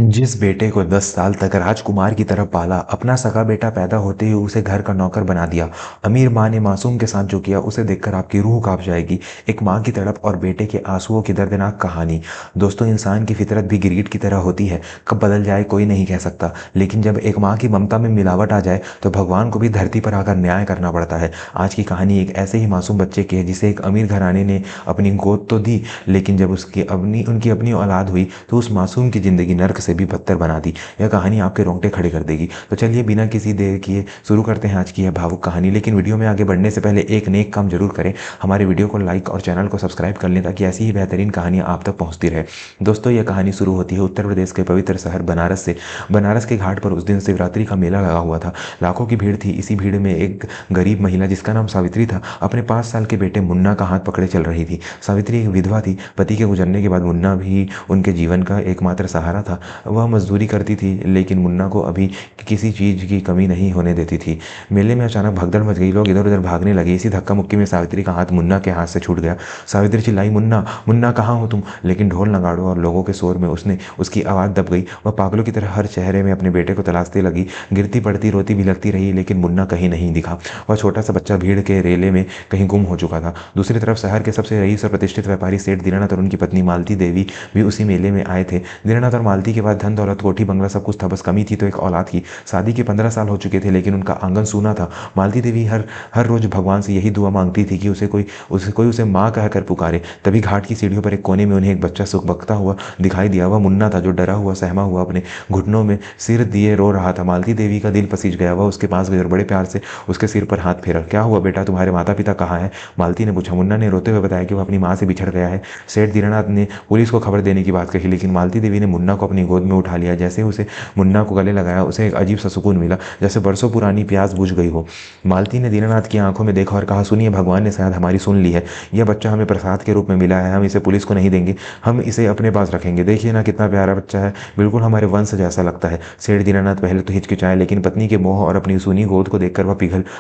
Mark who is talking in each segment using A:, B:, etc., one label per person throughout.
A: जिस बेटे को 10 साल तक राजकुमार की तरह पाला, अपना सगा बेटा पैदा होते ही उसे घर का नौकर बना दिया। अमीर माँ ने मासूम के साथ जो किया उसे देखकर आपकी रूह कांप जाएगी। एक माँ की तड़प और बेटे के आंसुओं की दर्दनाक कहानी। दोस्तों, इंसान की फितरत भी गिरगिट की तरह होती है, कब बदल जाए कोई नहीं कह सकता। लेकिन जब एक माँ की ममता में मिलावट आ जाए तो भगवान को भी धरती पर आकर न्याय करना पड़ता है। आज की कहानी एक ऐसे ही मासूम बच्चे की है जिसे एक अमीर घराने ने अपनी गोद तो दी, लेकिन जब उनकी अपनी औलाद हुई तो उस मासूम की जिंदगी नर्क से भी बदतर बना दी। यह कहानी आपके रोंगटे खड़े कर देगी। तो चलिए बिना किसी देर किए शुरू करते हैं आज की यह भावुक कहानी। लेकिन वीडियो में आगे बढ़ने से पहले एक नेक काम जरूर करें, हमारे वीडियो को लाइक और चैनल को सब्सक्राइब कर लें ताकि ऐसी ही बेहतरीन कहानियां आप तक पहुंचती रहे। दोस्तों, यह कहानी शुरू होती है उत्तर प्रदेश के पवित्र शहर बनारस से। बनारस के घाट पर उस दिन शिवरात्रि का मेला लगा हुआ था। लाखों की भीड़ थी। इसी भीड़ में एक गरीब महिला जिसका नाम सावित्री था, अपने 5 साल के बेटे मुन्ना का हाथ पकड़े चल रही थी। सावित्री एक विधवा थी। पति के गुजरने के बाद मुन्ना भी उनके जीवन का एकमात्र सहारा था। वह मजदूरी करती थी, लेकिन मुन्ना को अभी किसी चीज की कमी नहीं होने देती थी। मेले में अचानक भगदड़ मच गई। लोग इधर उधर भागने लगे। इसी धक्का मुक्की में सावित्री का हाथ मुन्ना के हाथ से छूट गया। सावित्री चिल्लाई, मुन्ना मुन्ना कहाँ हो तुम? लेकिन ढोल नगाड़ों और लोगों के शोर में उसकी आवाज़ दब गई। वह पागलों की तरह हर चेहरे में अपने बेटे को तलाशने लगी। गिरती पड़ती रोती बिलखती रही, लेकिन मुन्ना कहीं नहीं दिखा। वह छोटा सा बच्चा भीड़ के रेले में कहीं गुम हो चुका था। दूसरी तरफ शहर के सबसे रईस और प्रतिष्ठित व्यापारी सेठ दीनानाथ और उनकी पत्नी मालती देवी भी उसी मेले में आए थे। दीनानाथ और मालती के पास धन दौलत कोठी बंगला सब कुछ था, बस कमी थी तो एक औलाद की। शादी के 15 साल हो चुके थे, लेकिन उनका आंगन सूना था। मालती देवी हर हर रोज भगवान से यही दुआ मांगती थी कि उसे माँ कहकर पुकारे। तभी घाट की सीढ़ियों पर एक कोने में उन्हें एक बच्चा सुबकता हुआ दिखाई दिया। वह मुन्ना था, जो डरा हुआ सहमा हुआ अपने घुटनों में सिर दिए रो रहा था। मालती देवी का दिल पसीज गया। वह उसके पास गई और बड़े प्यार से उसके सिर पर हाथ फेरा। क्या हुआ बेटा, तुम्हारे माता पिता कहाँ हैं? मालती ने पूछा। मुन्ना ने रोते हुए बताया कि वह अपनी माँ से बिछड़ गया है। सेठ दीनानाथ ने पुलिस को खबर देने की बात कही, लेकिन मालती देवी ने मुन्ना को अपनी गोद में उठा लिया। जैसे उसे मुन्ना को गले लगाया, उसे एक अजीब सा सुकून मिला, जैसे बरसों पुरानी प्यास बुझ गई हो। मालती ने दीनानाथ की आंखों में देखा और कहा, सुनिए, भगवान ने शायद हमारी सुन ली है। यह बच्चा हमें प्रसाद के रूप में मिला है। हम इसे पुलिस को नहीं देंगे, हम इसे अपने पास रखेंगे। देखिए ना कितना प्यारा बच्चा है, बिल्कुल हमारे वंश जैसा लगता है। सेठ दीनानाथ पहले तो हिचकिचाए, लेकिन पत्नी के मोह और अपनी सूनी गोद को देखकर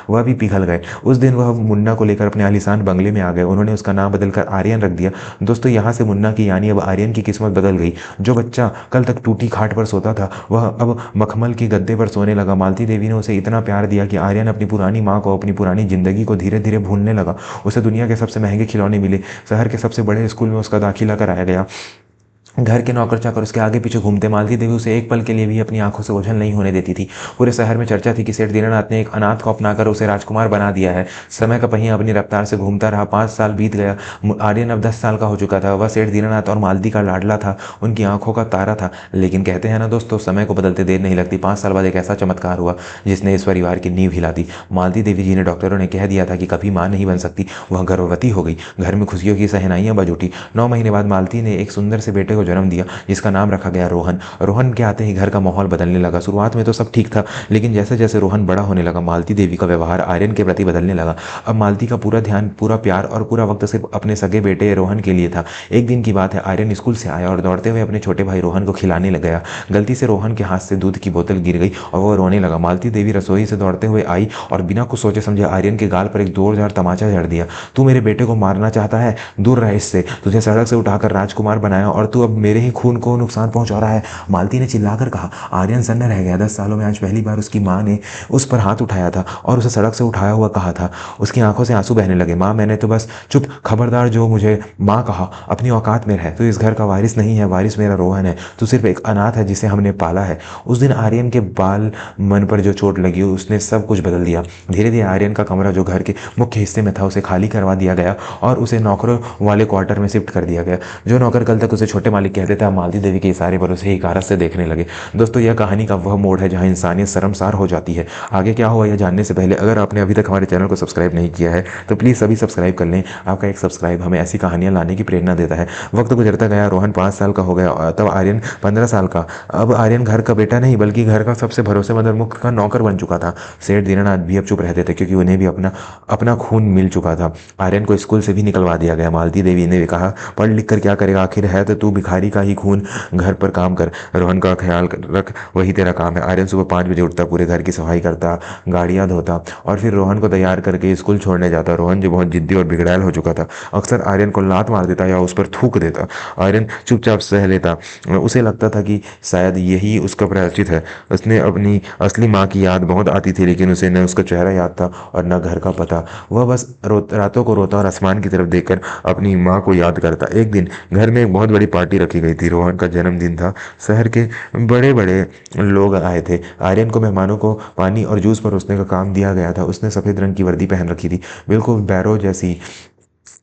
A: वह भी पिघल गए। उस दिन वह मुन्ना को लेकर अपने आलीशान बंगले में आ गए। उन्होंने उसका नाम बदलकर आर्यन रख दिया। दोस्तों, यहाँ से मुन्ना की यानी अब आर्यन की किस्मत बदल गई। जो बच्चा कल तक टूटी खाट पर सोता था, वह अब मखमल की गद्दे पर सोने लगा। मालती देवी ने उसे इतना प्यार दिया कि आर्यन अपनी पुरानी माँ को, अपनी पुरानी जिंदगी को धीरे धीरे भूलने लगा। उसे दुनिया के सबसे महंगे खिलौने मिले। शहर के सबसे बड़े स्कूल में उसका दाखिला कराया गया। घर के नौकर चाकर उसके आगे पीछे घूमते। मालती देवी उसे एक पल के लिए भी अपनी आंखों से ओझल नहीं होने देती थी। पूरे शहर में चर्चा थी कि सेठ दीनानाथ ने एक अनाथ को अपनाकर उसे राजकुमार बना दिया है। समय का पहिया अपनी रफ्तार से घूमता रहा। 5 साल बीत गया। आर्यन अब 10 साल का हो चुका था। वह सेठ दीनानाथ और मालती का लाडला था, उनकी आंखों का तारा था। लेकिन कहते हैं ना दोस्तों, समय को बदलते देर नहीं लगती। 5 साल बाद एक ऐसा चमत्कार हुआ जिसने इस परिवार की नींव हिला दी। मालती देवी जी ने डॉक्टरों ने कह दिया था कि कभी मां नहीं बन सकती। वह गर्भवती हो गई। घर में खुशियों की सहनाइयां बज उठी। 9 महीने बाद मालती ने एक सुंदर से बेटे को जन्म दिया, जिसका नाम रखा गया रोहन। रोहन के आते ही घर का माहौल बदलने लगा। शुरुआत में तो सब ठीक था, लेकिन जैसे जैसे रोहन बड़ा होने लगा, मालती देवी का व्यवहार आर्यन के प्रति बदलने लगा। अब मालती का पूरा ध्यान, पूरा प्यार और पूरा वक्त सिर्फ अपने सगे बेटे रोहन के लिए था। एक दिन की बात है, आर्यन स्कूल से आया और दौड़ते हुए अपने छोटे भाई रोहन को खिलाने लग गया। गलती से रोहन के हाथ से दूध की बोतल गिर गई और वो रोने लगा। मालती देवी रसोई से दौड़ते हुए आई और बिना कुछ सोचे समझे आर्यन के गाल पर एक जोरदार तमाचा जड़ दिया। तू मेरे बेटे को मारना चाहता है? दूर रह इससे। तुझे सड़क से उठाकर राजकुमार बनाया और तू अब मेरे ही खून को नुकसान पहुंचा रहा है, मालती ने चिल्लाकर कहा। आर्यन सन्न रह गया। 10 सालों में आज पहली बार उसकी माँ ने उस पर हाथ उठाया था और उसे सड़क से उठाया हुआ कहा था। उसकी आंखों से आंसू बहने लगे। माँ, मैंने तो बस चुप, खबरदार जो मुझे माँ कहा। अपनी औकात में रह। तू इस घर का वारिस नहीं है, वारिस मेरा रोहन है। तू सिर्फ एक अनाथ है जिसे हमने पाला है। उस दिन आर्यन के बाल मन पर जो चोट लगी, उसने सब कुछ बदल दिया। धीरे धीरे आर्यन का कमरा जो घर के मुख्य हिस्से में था, उसे खाली करवा दिया गया और उसे नौकरों वाले क्वार्टर में शिफ्ट कर दिया गया। जो नौकर कल तक उसे छोटे मालिक कहते थे, मालती देवी के इशारे पर उसे हिकारत से देखने लगे। दोस्तों, यह कहानी का वह मोड़ है जहां इंसानियत शर्मसार हो जाती है। आगे क्या हुआ यह जानने से पहले अगर आपने अभी तक हमारे चैनल को सब्सक्राइब नहीं किया है तो प्लीज़ सभी सब्सक्राइब कर लें। आपका एक सब्सक्राइब हमें ऐसी कहानियां लाने की प्रेरणा देता है। वक्त गुजरता गया। रोहन 5 साल का हो गया, तब आर्यन 15 साल का। अब आर्यन घर का बेटा नहीं, बल्कि घर का सबसे भरोसेमंद और मुख्य का नौकर बन चुका था। सेठ दीनानाथ भी अब चुप रहते थे, क्योंकि उन्हें भी अपना अपना खून मिल चुका था। आर्यन को स्कूल से भी निकलवा दिया गया। मालती देवी ने भी कहा, पढ़ लिख कर क्या करेगा, आखिर है तो तू भिखारी भिखारी का ही खून घर पर काम कर, रोहन का ख्याल रख, वही तेरा काम है। आर्यन सुबह 5 बजे उठता, पूरे घर की सफाई करता, गाड़ियां धोता और फिर रोहन को तैयार करके स्कूल छोड़ने जाता। रोहन जो बहुत जिद्दी और बिगड़ैल हो चुका था, अक्सर आर्यन को लात मार देता या उस पर थूक देता। आर्यन चुपचाप सह लेता। उसे लगता था कि शायद यही उसका प्रायश्चित है। उसने अपनी असली माँ की याद बहुत आती थी, लेकिन उसे न उसका चेहरा याद था और न घर का पता। वह बस रातों को रोता और आसमान की तरफ देखकर अपनी माँ को याद करता। एक दिन घर में एक बहुत बड़ी पार्टी रखी गई थी। रोहन का जन्मदिन था। शहर के बड़े बड़े लोग आए थे। आर्यन को मेहमानों को पानी और जूस परोसने का काम दिया गया था। उसने सफ़ेद रंग की वर्दी पहन रखी थी, बिल्कुल बैरो जैसी।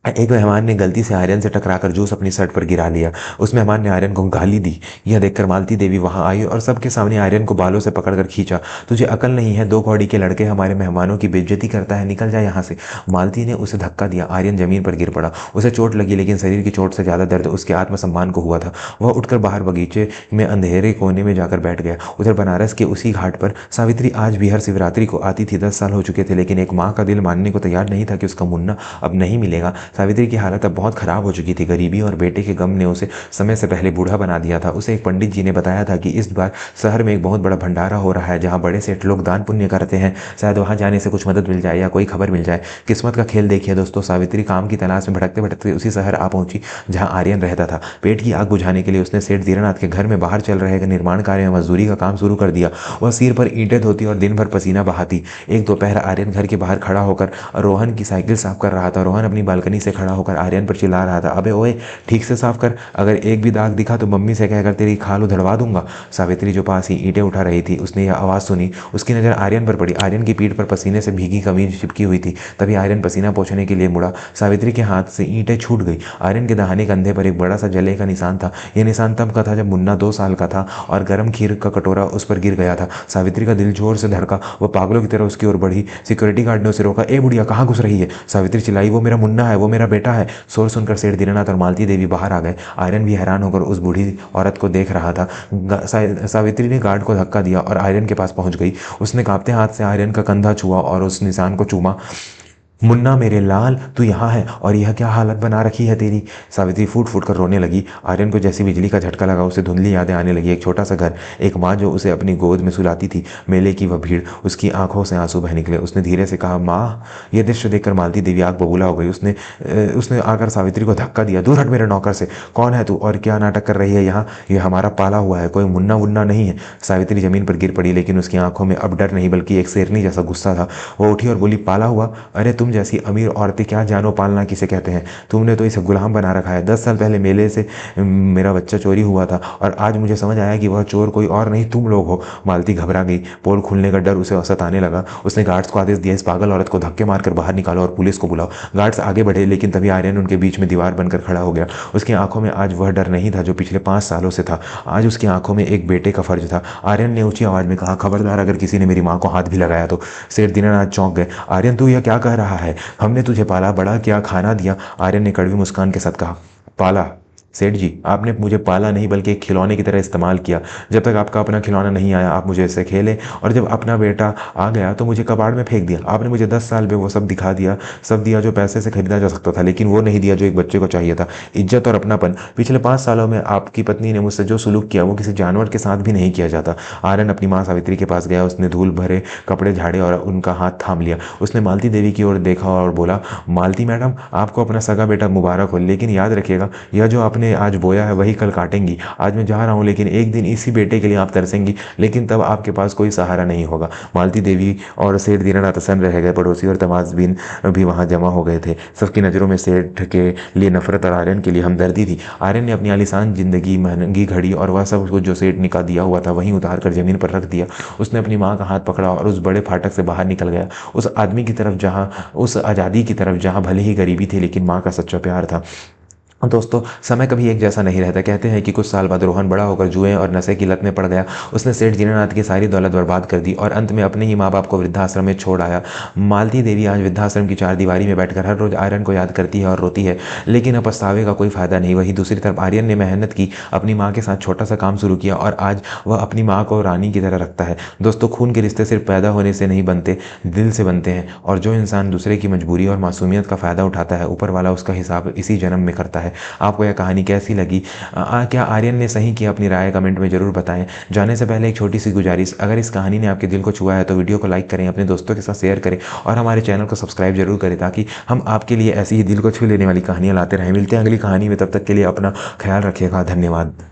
A: एक मेहमान ने गलती से आर्यन से टकराकर जूस अपनी शर्ट पर गिरा लिया। उस मेहमान ने आर्यन को गाली दी। यह देखकर मालती देवी वहां आई और सबके सामने आर्यन को बालों से पकड़कर खींचा। तुझे अकल नहीं है? 2 कौड़ी के लड़के हमारे मेहमानों की बेइज्जती करता है, निकल जा यहाँ से। मालती ने उसे धक्का दिया। आर्यन जमीन पर गिर पड़ा। उसे चोट लगी, लेकिन शरीर की चोट से ज्यादा दर्द उसके आत्मसम्मान को हुआ था। वह उठकर बाहर बगीचे में अंधेरे कोने में जाकर बैठ गया। उधर बनारस के उसी घाट पर सावित्री आज भी हर शिवरात्रि को आती थी। 10 साल हो चुके थे, लेकिन एक माँ का दिल मानने को तैयार नहीं था कि उसका मुन्ना अब नहीं मिलेगा। सावित्री की हालत अब बहुत खराब हो चुकी थी। गरीबी और बेटे के गम ने उसे समय से पहले बूढ़ा बना दिया था। उसे एक पंडित जी ने बताया था कि इस बार शहर में एक बहुत बड़ा भंडारा हो रहा है, जहां बड़े सेठ लोग दान पुण्य करते हैं। शायद वहां जाने से कुछ मदद मिल जाए या कोई खबर मिल जाए। किस्मत का खेल देखिए दोस्तों। सावित्री काम की तलाश में भटकते भटकते उसी शहर आ पहुंची जहां आर्यन रहता था। पेट की आग बुझाने के लिए उसने सेठ दीनानाथ के घर में बाहर चल रहे निर्माण कार्य में मजदूरी का काम शुरू कर दिया। वह सिर पर ईंटें धोती और दिन भर पसीना बहाती। एक दोपहर आर्यन घर के बाहर खड़ा होकर रोहन की साइकिल साफ कर रहा था। रोहन अपनी बालकनी से खड़ा होकर आर्यन पर चिल्ला रहा था, अबे ओए, ठीक से साफ कर, अगर एक भी दाग दिखा तो मम्मी से कहकर तेरी खाल उधड़वा दूंगा। सावित्री जो पास ही ईंटें उठा रही थी, उसने यह आवाज़ सुनी। उसकी नज़र आर्यन पर पड़ी। आर्यन की पीठ पर पसीने से भीगी कमीज चिपकी हुई थी। तभी आर्यन पसीना पोंछने के लिए मुड़ा। सावित्री के हाथ से ईंटें छूट गई। आर्यन के दाहिने कंधे पर एक बड़ा सा जले का निशान था। यह निशान तब का था जब मुन्ना 2 साल का था और गर्म खीर का कटोरा उस पर गिर गया था। सावित्री का दिल जोर से धड़का। वह पागलों की तरह उसकी ओर बढ़ी। सिक्योरिटी गार्ड ने उसे रोका। ए बुढ़िया, कहाँ घुस रही है? सावित्री चिल्लाई, वो मेरा मुन्ना है, वो मेरा बेटा है। शोर सुनकर सेठ दीनानाथ और मालती देवी बाहर आ गए। आर्यन भी हैरान होकर उस बूढ़ी औरत को देख रहा था। सावित्री ने गार्ड को धक्का दिया और आर्यन के पास पहुंच गई। उसने कांपते हाथ से आर्यन का कंधा छुआ और उस निशान को चूमा। मुन्ना मेरे लाल, तू यहाँ है और यह क्या हालत बना रखी है तेरी? सावित्री फूट फूट कर रोने लगी। आर्यन को जैसी बिजली का झटका लगा, उसे धुंधली यादें आने लगी। एक छोटा सा घर, एक माँ जो उसे अपनी गोद में सुलाती थी, मेले की वह भीड़। उसकी आंखों से आंसू बह निकले। उसने धीरे से कहा, माँ। यह दृश्य देखकर मालती देवी आग बबूला हो गई। उसने आकर सावित्री को धक्का दिया। दूर हट मेरे नौकर से। कौन है तू और क्या नाटक कर रही है यहाँ? यह हमारा पाला हुआ है, कोई मुन्ना वुन्ना नहीं है। सावित्री जमीन पर गिर पड़ी, लेकिन उसकी आंखों में अब डर नहीं बल्कि एक शेरनी जैसा गुस्सा था। वो उठी और बोली, पाला हुआ? अरे तुम जैसी अमीर औरतें क्या जानो पालना किसे कहते हैं? तुमने तो इसे गुलाम बना रखा है। 10 साल पहले मेले से मेरा बच्चा चोरी हुआ था और आज मुझे समझ आया कि वह चोर कोई और नहीं तुम लोग हो। मालती घबरा गई। पोल खुलने का डर उसे सताने लगा। उसने गार्ड्स को आदेश दिया, इस पागल औरत को धक्के मारकर बाहर निकालो और पुलिस को बुलाओ। गार्ड्स आगे बढ़े, लेकिन तभी आर्यन उनके बीच में दीवार बनकर खड़ा हो गया। उसकी आंखों में आज वह डर नहीं था जो पिछले 5 सालों से था। आज उसकी आंखों में एक बेटे का फर्ज था। आर्यन ने ऊंची आवाज में कहा, खबरदार अगर किसी ने मेरी माँ को हाथ भी लगाया तो। सेठ दीनानाथ चौंक गए। आर्यन, तू यह क्या कह रहा है? हमने तुझे पाला, बड़ा किया, खाना दिया। आर्यन ने कड़वी मुस्कान के साथ कहा, पाला? सेठ जी, आपने मुझे पाला नहीं बल्कि एक खिलौने की तरह इस्तेमाल किया। जब तक आपका अपना खिलौना नहीं आया आप मुझे इससे खेले, और जब अपना बेटा आ गया तो मुझे कबाड़ में फेंक दिया। आपने मुझे 10 साल में वो सब दिखा दिया, सब दिया जो पैसे से खरीदा जा सकता था, लेकिन वो नहीं दिया जो एक बच्चे को चाहिए था, इज्जत और अपनापन। पिछले 5 सालों में आपकी पत्नी ने मुझसे जो सुलूक किया वो किसी जानवर के साथ भी नहीं किया जाता। आर्यन अपनी माँ सावित्री के पास गया। उसने धूल भरे कपड़े झाड़े और उनका हाथ थाम लिया। उसने मालती देवी की ओर देखा और बोला, मालती मैडम, आपको अपना सगा बेटा मुबारक हो, लेकिन याद रखिएगा यह जो आपने आज बोया है वही कल काटेंगी। आज मैं जा रहा हूँ, लेकिन एक दिन इसी बेटे के लिए आप तरसेंगी, लेकिन तब आपके पास कोई सहारा नहीं होगा। मालती देवी और सेठ दीनानाथ प्रसन्न रह गए। पड़ोसी और तमाशबीन भी वहां जमा हो गए थे। सबकी नज़रों में सेठ के लिए नफरत और आर्यन के लिए हमदर्दी थी। आर्यन ने अपनी आलीशान जिंदगी, महंगी घड़ी और वह सब कुछ जो सेठ ने का दिया हुआ था वहीं उतार कर जमीन पर रख दिया। उसने अपनी माँ का हाथ पकड़ा और उस बड़े फाटक से बाहर निकल गया, उस आदमी की तरफ जहाँ, उस आज़ादी की तरफ जहाँ भले ही गरीबी थी लेकिन माँ का सच्चा प्यार था। दोस्तों, समय कभी एक जैसा नहीं रहता। कहते हैं कि कुछ साल बाद रोहन बड़ा होकर जुए और नशे की लत में पड़ गया। उसने सेठ दीनानाथ की सारी दौलत बर्बाद कर दी और अंत में अपने ही माँ बाप को वृद्धाश्रम में छोड़ आया। मालती देवी आज वृद्धाश्रम की चारदीवारी में बैठकर हर रोज आर्यन को याद करती है और रोती है, लेकिन अब पछतावे का कोई फायदा नहीं। वहीं दूसरी तरफ आर्यन ने मेहनत की, अपनी माँ के साथ छोटा सा काम शुरू किया और आज वह अपनी माँ को रानी की तरह रखता है। दोस्तों, खून के रिश्ते सिर्फ पैदा होने से नहीं बनते, दिल से बनते हैं, और जो इंसान दूसरे की मजबूरी और मासूमियत का फायदा उठाता है, ऊपर वाला उसका हिसाब इसी जन्म में करता है। है। आपको यह कहानी कैसी लगी? क्या आर्यन ने सही किया? अपनी राय कमेंट में ज़रूर बताएं। जाने से पहले एक छोटी सी गुजारिश, अगर इस कहानी ने आपके दिल को छुआ है तो वीडियो को लाइक करें, अपने दोस्तों के साथ शेयर करें और हमारे चैनल को सब्सक्राइब जरूर करें, ताकि हम आपके लिए ऐसी ही दिल को छू लेने वाली कहानियाँ लाते रहें। मिलते हैं अगली कहानी में, तब तक के लिए अपना ख्याल रखिएगा। धन्यवाद।